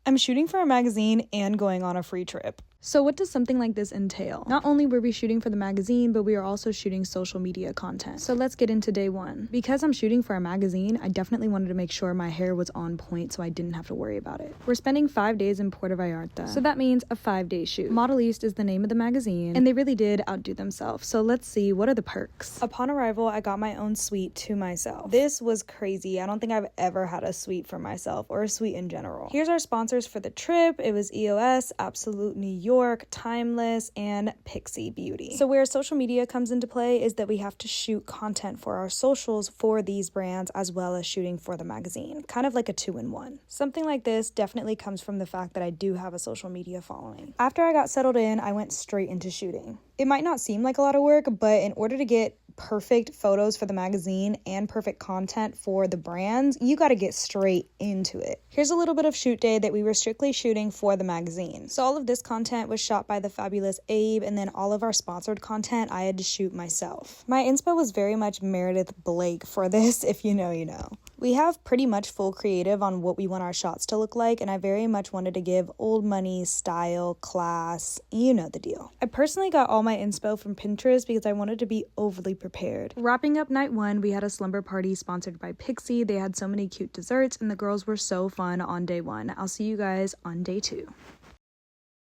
I'm shooting for a magazine and going on a free trip. So what does something like this entail? Not only were we shooting for the magazine, but we are also shooting social media content. So let's get into day one. Because I'm shooting for a magazine, I definitely wanted to make sure my hair was on point so I didn't have to worry about it. We're spending 5 days in Puerto Vallarta, so that means a 5-day shoot. Model East is the name of the magazine, and they really did outdo themselves. So let's see, what are the perks? Upon arrival, I got my own suite to myself. This was crazy. I don't think I've ever had a suite for myself, or a suite in general. Here's our sponsors for the trip. It was EOS, Absolute New York, Timeless, and Pixie Beauty. So where social media comes into play is that we have to shoot content for our socials for these brands as well as shooting for the magazine. Kind of like a 2-in-1. Something like this definitely comes from the fact that I do have a social media following. After I got settled in, I went straight into shooting. It might not seem like a lot of work, but in order to get perfect photos for the magazine and perfect content for the brands, you got to get straight into it. Here's a little bit of shoot day that we were strictly shooting for the magazine. So all of this content was shot by the fabulous Abe, and then all of our sponsored content I had to shoot myself. My inspo was very much Meredith Blake for this, if you know, you know. We have pretty much full creative on what we want our shots to look like, and I very much wanted to give old money, style, class, you know the deal. I personally got all my inspo from Pinterest because I wanted to be overly prepared. Wrapping up night one, we had a slumber party sponsored by Pixie. They had so many cute desserts, and the girls were so fun on day one. I'll see you guys on day two.